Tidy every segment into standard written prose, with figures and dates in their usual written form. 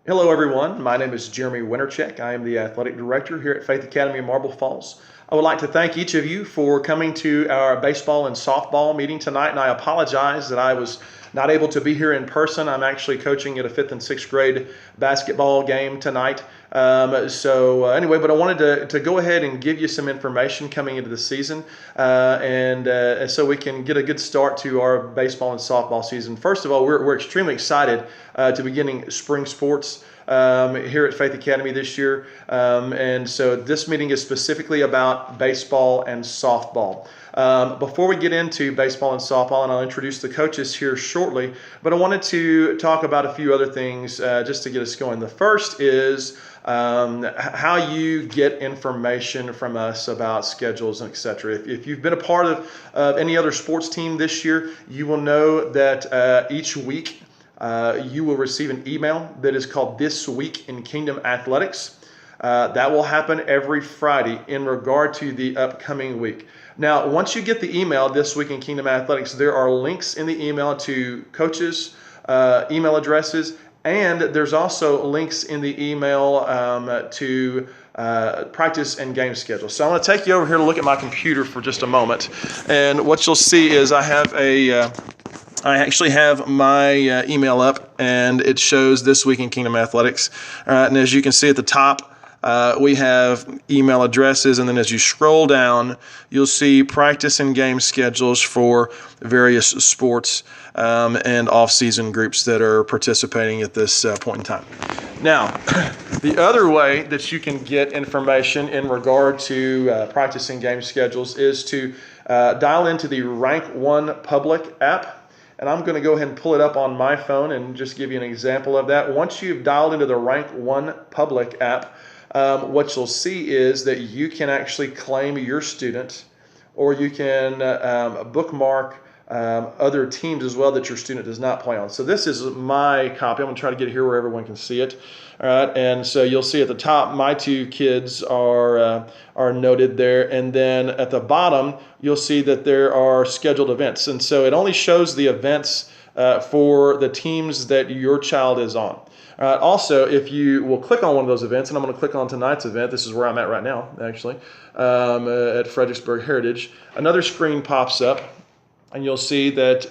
Hello, everyone. My name is Jeremy Wintercheck. I am the athletic director here at Faith Academy in Marble Falls. I would like to thank each of you for coming to our baseball and softball meeting tonight, and I apologize that I was not able to be here in person. I'm actually coaching at a fifth and sixth grade basketball game tonight. Anyway, but I wanted to go ahead and give you some information coming into the season, and so we can get a good start to our baseball and softball season. First of all, we're extremely excited to beginning spring sports here at Faith Academy this year. And so this meeting is specifically about baseball and softball. Before we get into baseball and softball, and I'll introduce the coaches here shortly, but I wanted to talk about a few other things just to get us going. The first is how you get information from us about schedules and etc. If you've been a part of any other sports team this year, you will know that each week you will receive an email that is called This Week in Kingdom Athletics. That will happen every Friday in regard to the upcoming week. Now, once you get the email, This Week in Kingdom Athletics, there are links in the email to coaches' email addresses, and there's also links in the email to practice and game schedules. So I'm going to take you over here to look at my computer for just a moment. And what you'll see is I actually have my email up, and it shows This Week in Kingdom Athletics. And as you can see at the top, we have email addresses, and then as you scroll down, you'll see practice and game schedules for various sports and off-season groups that are participating at this point in time. Now, the other way that you can get information in regard to practice and game schedules is to dial into the Rank 1 Public app. And I'm going to go ahead and pull it up on my phone and just give you an example of that. Once you've dialed into the Rank 1 Public app, what you'll see is that you can actually claim your student, or you can bookmark other teams as well that your student does not play on. So this is my copy. I'm going to try to get it here where everyone can see it. All right, and so you'll see at the top, my two kids are noted there, and then at the bottom, you'll see that there are scheduled events, and so it only shows the events for the teams that your child is on. Also, if you will click on one of those events, and I'm going to click on tonight's event, this is where I'm at right now, actually, at Fredericksburg Heritage, another screen pops up, and you'll see that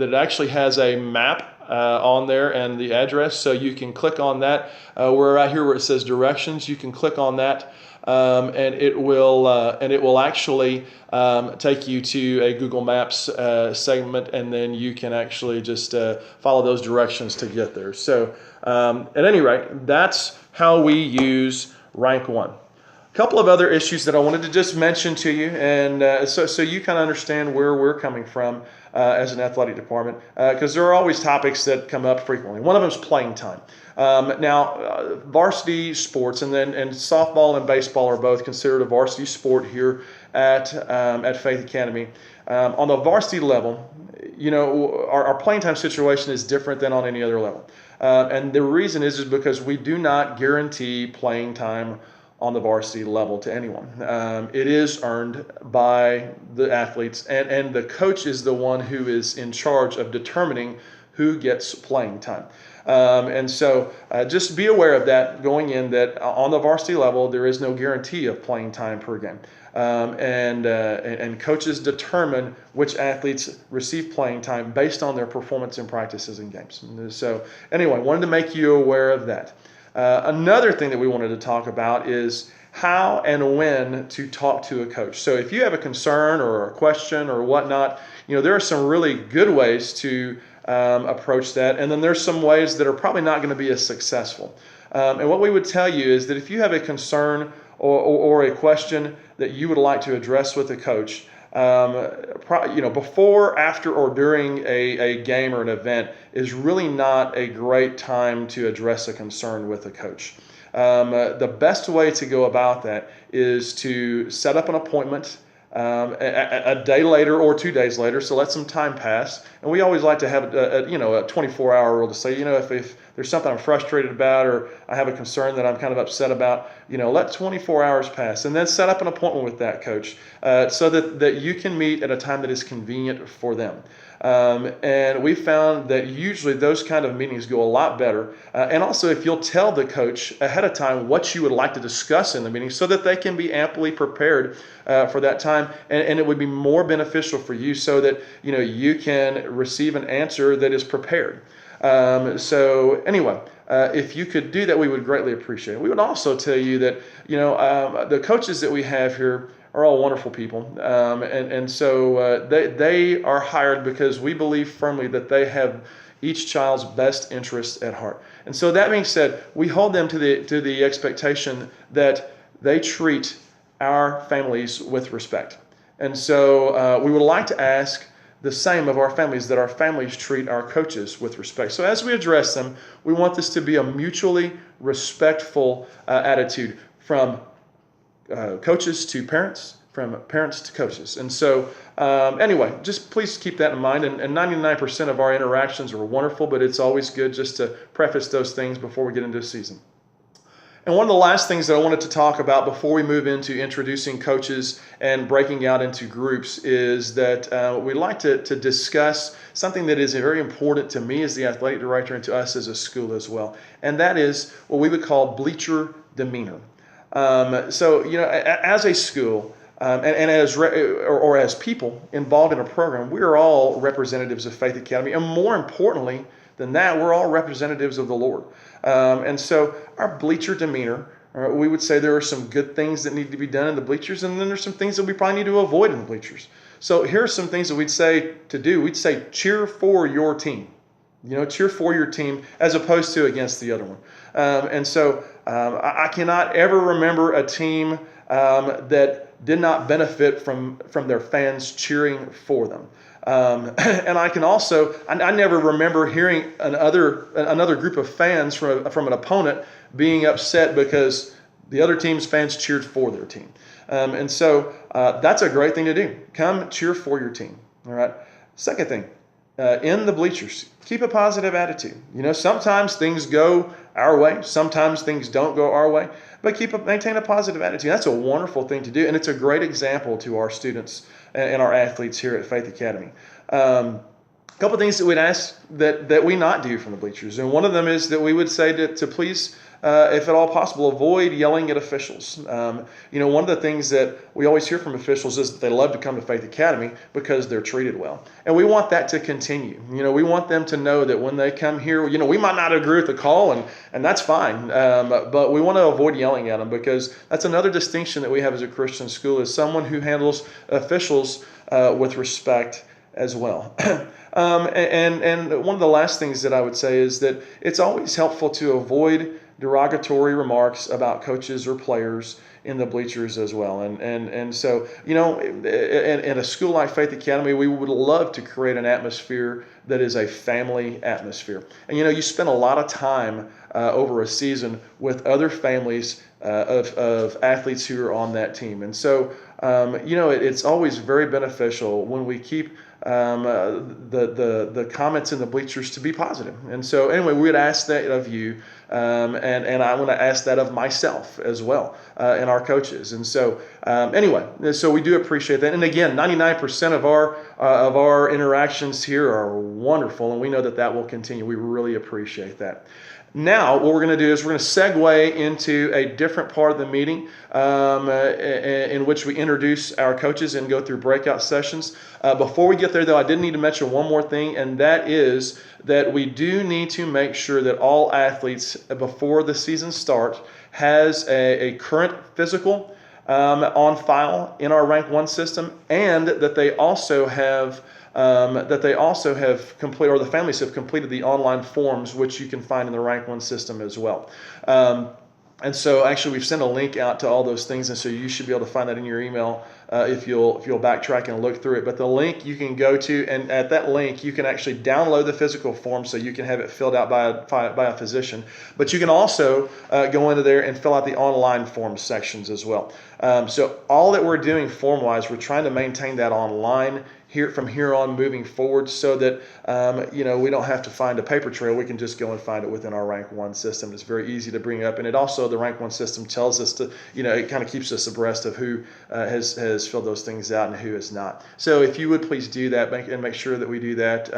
it actually has a map on there and the address, so you can click on that. We're right here where it says directions. You can click on that, and it will actually take you to a Google Maps segment, and then you can actually just follow those directions to get there. So at any rate, that's how we use Rank 1. A couple of other issues that I wanted to just mention to you, and so you kind of understand where we're coming from as an athletic department, because there are always topics that come up frequently. One of them is playing time. Now, varsity sports and softball and baseball are both considered a varsity sport here at Faith Academy. On the varsity level, you know, our playing time situation is different than on any other level, and the reason is because we do not guarantee playing time on the varsity level to anyone. It is earned by the athletes, and the coach is the one who is in charge of determining who gets playing time. And so just be aware of that going in, that on the varsity level, there is no guarantee of playing time per game. And coaches determine which athletes receive playing time based on their performance in practices and games. So anyway, wanted to make you aware of that. Another thing that we wanted to talk about is how and when to talk to a coach. So if you have a concern or a question or whatnot, you know, there are some really good ways to approach that, and then there's some ways that are probably not going to be as successful. And what we would tell you is that if you have a concern or a question that you would like to address with a coach, before, after, or during a game or an event is really not a great time to address a concern with a coach. The best way to go about that is to set up an appointment a day later or 2 days later, so let some time pass. And we always like to have a 24-hour rule to say, if there's something I'm frustrated about, or I have a concern that I'm kind of upset about, let 24 hours pass, and then set up an appointment with that coach so that you can meet at a time that is convenient for them. And we found that usually those kind of meetings go a lot better. And also, if you'll tell the coach ahead of time what you would like to discuss in the meeting so that they can be amply prepared for that time, and it would be more beneficial for you so that you can receive an answer that is prepared. So anyway, if you could do that, we would greatly appreciate it. We would also tell you that the coaches that we have here are all wonderful people, and so they are hired because we believe firmly that they have each child's best interests at heart. And so that being said, we hold them to the expectation that they treat our families with respect. And so we would like to ask the same of our families, that our families treat our coaches with respect. So as we address them, we want this to be a mutually respectful attitude from coaches to parents, from parents to coaches. And so anyway, just please keep that in mind. And 99% of our interactions are wonderful, but it's always good just to preface those things before we get into the season. And one of the last things that I wanted to talk about before we move into introducing coaches and breaking out into groups is that we'd like to discuss something that is very important to me as the athletic director and to us as a school as well. And that is what we would call bleacher demeanor. So, as a school and as people involved in a program, we are all representatives of Faith Academy. And more importantly than that, we're all representatives of the Lord. And so our bleacher demeanor, we would say there are some good things that need to be done in the bleachers, and then there's some things that we probably need to avoid in the bleachers. So here are some things that we'd say to do. We'd say cheer for your team. Cheer for your team as opposed to against the other one. And so I cannot ever remember a team that did not benefit from their fans cheering for them. And I can also, I never remember hearing another group of fans from an opponent being upset because the other team's fans cheered for their team. And so that's a great thing to do. Come cheer for your team. All right. Second thing, in the bleachers, keep a positive attitude. Sometimes things go our way. Sometimes things don't go our way. But maintain a positive attitude. That's a wonderful thing to do, and it's a great example to our students and our athletes here at Faith Academy. A couple of things that we'd ask that we not do from the bleachers, and one of them is that we would say to please, if at all possible, avoid yelling at officials. One of the things that we always hear from officials is that they love to come to Faith Academy because they're treated well. And we want that to continue. We want them to know that when they come here, we might not agree with the call, and that's fine. But we want to avoid yelling at them, because that's another distinction that we have as a Christian school, is someone who handles officials with respect as well. And one of the last things that I would say is that it's always helpful to avoid derogatory remarks about coaches or players in the bleachers as well. And so, in a school like Faith Academy, we would love to create an atmosphere that is a family atmosphere. And, you spend a lot of time over a season with other families of athletes who are on that team. And so, it's always very beneficial when we keep the comments in the bleachers to be positive. And so anyway, we would ask that of you, and I want to ask that of myself as well, and our coaches. And so anyway, so we do appreciate that. And again, 99% of our interactions here are wonderful, and we know that will continue. We really appreciate that. Now, what we're going to do is we're going to segue into a different part of the meeting in which we introduce our coaches and go through breakout sessions. Before we get there, though, I did need to mention one more thing, and that is that we do need to make sure that all athletes, before the season starts, has a current physical on file in our Rank 1 system, and that they also have completed, or the families have completed, the online forms, which you can find in the Rank 1 system as well. And so actually we've sent a link out to all those things, and so you should be able to find that in your email if you'll backtrack and look through it. But the link you can go to, and at that link you can actually download the physical form so you can have it filled out by a physician. But you can also go into there and fill out the online form sections as well. So all that we're doing form-wise, we're trying to maintain that online from here on moving forward, so that we don't have to find a paper trail. We can just go and find it within our Rank 1 system. It's very easy to bring up, and it also, the Rank 1 system tells us to, it kind of keeps us abreast of who has filled those things out and who has not. So if you would please do that and make sure that we do that,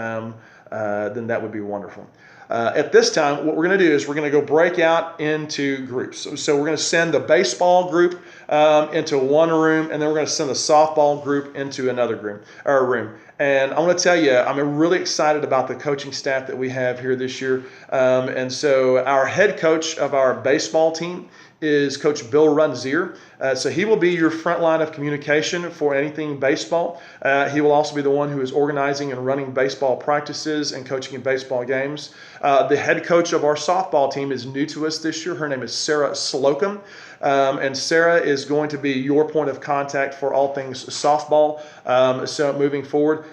then that would be wonderful. At this time, what we're going to do is we're going to go break out into groups. So we're going to send the baseball group into one room, and then we're going to send the softball group into another room. And I want to tell you, I'm really excited about the coaching staff that we have here this year. And so our head coach of our baseball team is Coach Bill Runzier. So he will be your front line of communication for anything baseball. He will also be the one who is organizing and running baseball practices and coaching in baseball games. The head coach of our softball team is new to us this year. Her name is Sarah Slocum. And Sarah is going to be your point of contact for all things softball. So moving forward,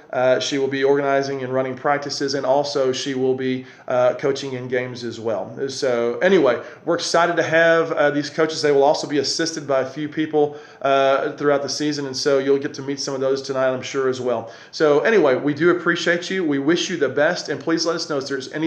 she will be organizing and running practices, and also she will be coaching in games as well. So anyway, we're excited to have these coaches. They will also be assisted by a few people throughout the season, and so you'll get to meet some of those tonight, I'm sure, as well. So anyway, we do appreciate you. We wish you the best, and please let us know if there's any